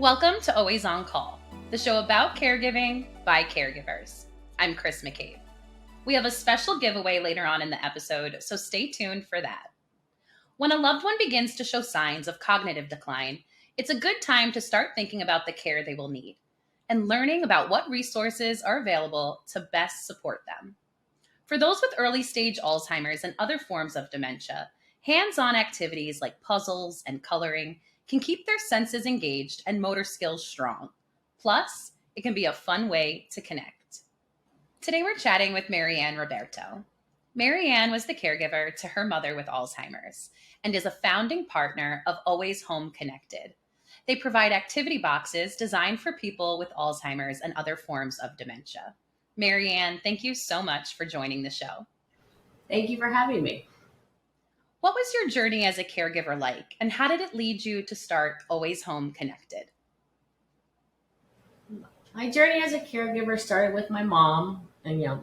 Welcome to Always On Call, the show about caregiving by caregivers. I'm Kris. We have a special giveaway later on in the episode, so stay tuned for that. When a loved one begins to show signs of cognitive decline, it's a good time to start thinking about the care they will need and learning about what resources are available to best support them. For those with early stage Alzheimer's and other forms of dementia, hands-on activities like puzzles and coloring can keep their senses engaged and motor skills strong. Plus, it can be a fun way to connect. Today we're chatting with Mary Anne Roberto. Mary Anne was the caregiver to her mother with Alzheimer's and is a founding partner of Always Home Connected. They provide activity boxes designed for people with Alzheimer's and other forms of dementia. Mary Anne, thank you so much for joining the show. Thank you for having me. What was your journey as a caregiver like, and how did it lead you to start Always Home Connected? My journey as a caregiver started with my mom and,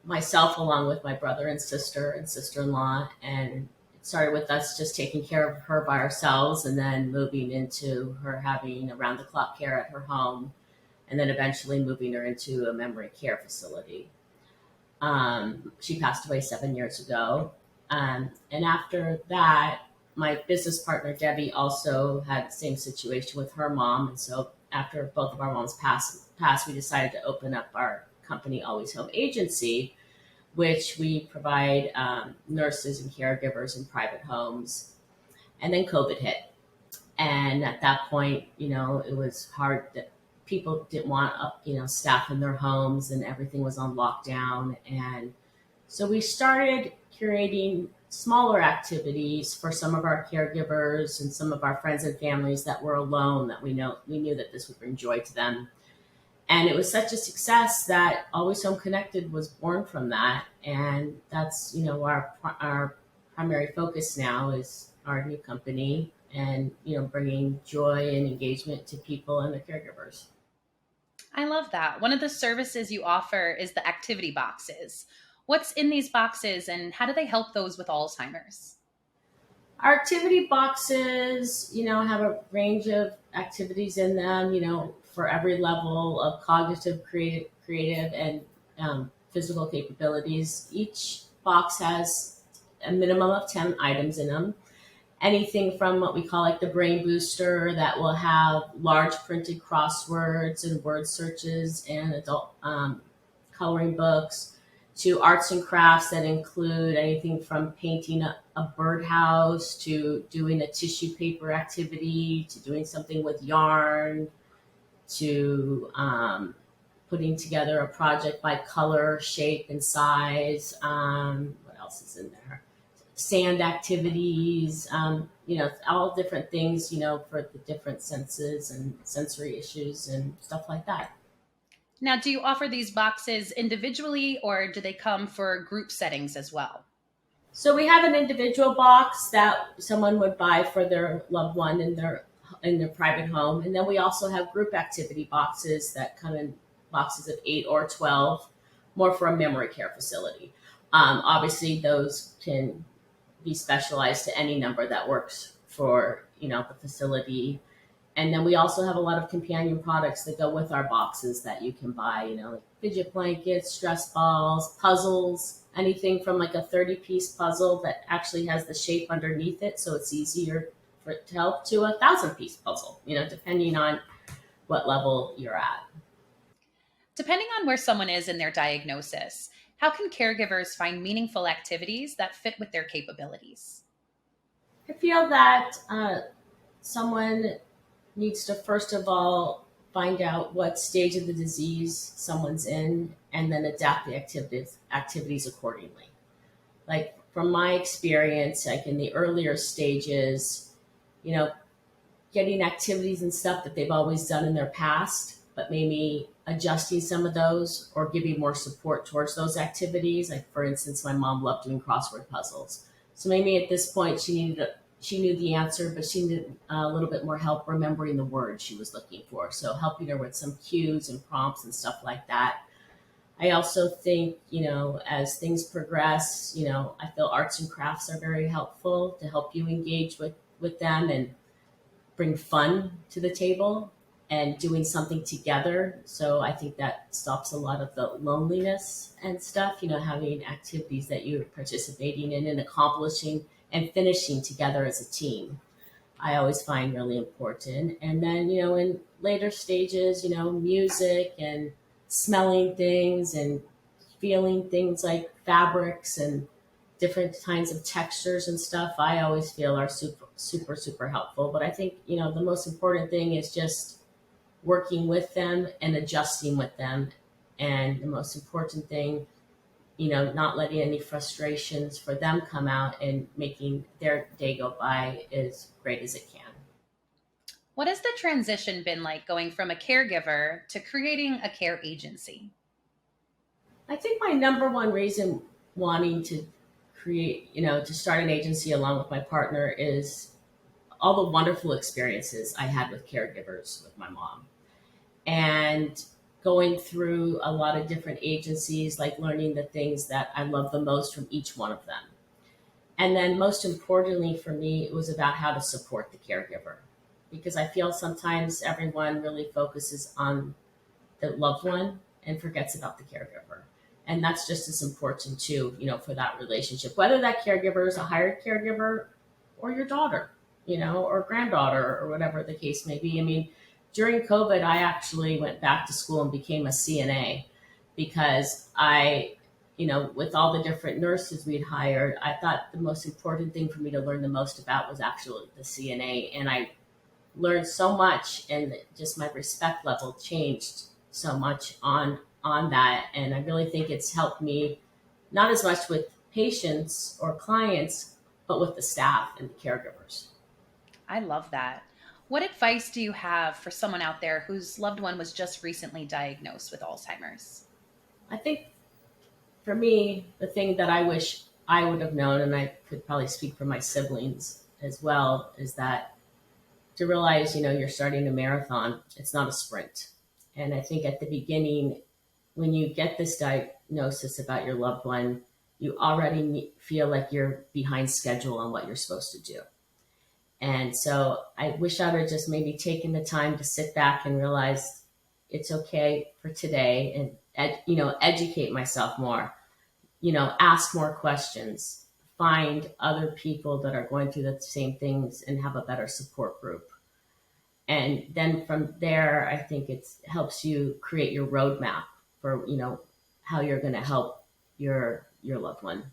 myself along with my brother and sister-in-law. And it started with us just taking care of her by ourselves and then moving into her having around-the-clock care at her home and then eventually moving her into a memory care facility. She passed away 7 years ago. And after that, my business partner, Debbie, also had the same situation with her mom. And so after both of our moms passed, we decided to open up our company, Always Home Agency, which we provide nurses and caregivers in private homes. And then COVID hit. And at that point, it was hard that people didn't want, staff in their homes and everything was on lockdown. And so we started curating smaller activities for some of our caregivers and some of our friends and families that were alone that we knew that this would bring joy to them. And it was such a success that Always Home Connected was born from that. And that's, our primary focus now is our new company and, bringing joy and engagement to people and their caregivers. I love that. One of the services you offer is the activity boxes. What's in these boxes and how do they help those with Alzheimer's? Our activity boxes, have a range of activities in them, for every level of cognitive, creative, and physical capabilities. Each box has a minimum of 10 items in them. Anything from what we call like the brain booster that will have large printed crosswords and word searches and adult coloring books, to arts and crafts that include anything from painting a birdhouse to doing a tissue paper activity to doing something with yarn to putting together a project by color, shape, and size. What else is in there? Sand activities, all different things, for the different senses and sensory issues and stuff like that. Now, do you offer these boxes individually or do they come for group settings as well? So we have an individual box that someone would buy for their loved one in their private home. And then we also have group activity boxes that come in boxes of 8 or 12, more for a memory care facility. Obviously, those can be specialized to any number that works for, the facility. And then we also have a lot of companion products that go with our boxes that you can buy, like fidget blankets, stress balls, puzzles, anything from like a 30-piece puzzle that actually has the shape underneath it. So it's easier for it to help to a 1,000-piece puzzle, depending on what level you're at. Depending on where someone is in their diagnosis, how can caregivers find meaningful activities that fit with their capabilities? I feel that someone needs to first of all find out what stage of the disease someone's in and then adapt the activities accordingly. Like from my experience, like in the earlier stages, getting activities and stuff that they've always done in their past, but maybe adjusting some of those or giving more support towards those activities. Like for instance, my mom loved doing crossword puzzles. So maybe at this point she knew the answer, but she needed a little bit more help remembering the word she was looking for. So helping her with some cues and prompts and stuff like that. I also think, as things progress, I feel arts and crafts are very helpful to help you engage with them and bring fun to the table. and doing something together. So I think that stops a lot of the loneliness and stuff, having activities that you're participating in and accomplishing and finishing together as a team. I always find really important. And then, in later stages, music and smelling things and feeling things like fabrics and different kinds of textures and stuff, I always feel are super, super, super helpful. But I think, the most important thing is just working with them and adjusting with them. And the most important thing, not letting any frustrations for them come out and making their day go by as great as it can. What has the transition been like going from a caregiver to creating a care agency? I think my number one reason wanting to create, to start an agency along with my partner is all the wonderful experiences I had with caregivers with my mom. And going through a lot of different agencies, like learning the things that I love the most from each one of them. And then most importantly for me, it was about how to support the caregiver. Because I feel sometimes everyone really focuses on the loved one and forgets about the caregiver. And that's just as important too, for that relationship, whether that caregiver is a hired caregiver or your daughter, or granddaughter or whatever the case may be. I mean, during COVID, I actually went back to school and became a CNA because with all the different nurses we'd hired, I thought the most important thing for me to learn the most about was actually the CNA. And I learned so much, and just my respect level changed so much on that. And I really think it's helped me not as much with patients or clients, but with the staff and the caregivers. I love that. What advice do you have for someone out there whose loved one was just recently diagnosed with Alzheimer's? I think for me, the thing that I wish I would have known, and I could probably speak for my siblings as well, is that to realize, you're starting a marathon, it's not a sprint. And I think at the beginning, when you get this diagnosis about your loved one, you already feel like you're behind schedule on what you're supposed to do. And so I wish I would have just maybe taken the time to sit back and realize it's okay for today and, educate myself more, ask more questions, find other people that are going through the same things and have a better support group. And then from there, I think it helps you create your roadmap for, how you're going to help your loved one.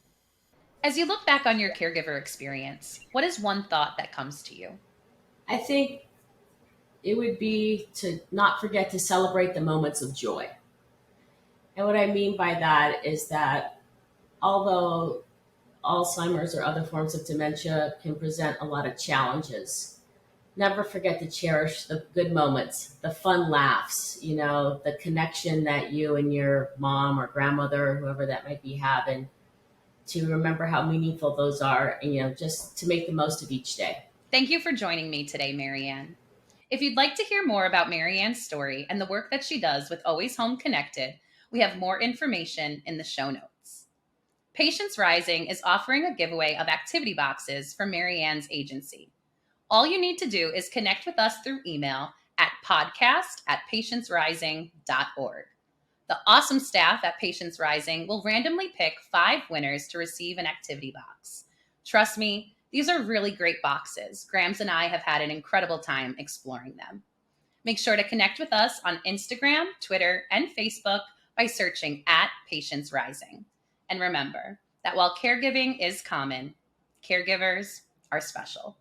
As you look back on your caregiver experience, what is one thought that comes to you? I think it would be to not forget to celebrate the moments of joy. And what I mean by that is that although Alzheimer's or other forms of dementia can present a lot of challenges, never forget to cherish the good moments, the fun laughs, the connection that you and your mom or grandmother, whoever that might be, having, to remember how meaningful those are and, just to make the most of each day. Thank you for joining me today, Mary Anne. If you'd like to hear more about Mary Anne's story and the work that she does with Always Home Connected, we have more information in the show notes. Patience Rising is offering a giveaway of activity boxes for Mary Anne's agency. All you need to do is connect with us through email at podcast@patiencerising.org. The awesome staff at Patience Rising will randomly pick 5 winners to receive an activity box. Trust me, these are really great boxes. Grams and I have had an incredible time exploring them. Make sure to connect with us on Instagram, Twitter, and Facebook by searching @Patience Rising. And remember that while caregiving is common, caregivers are special.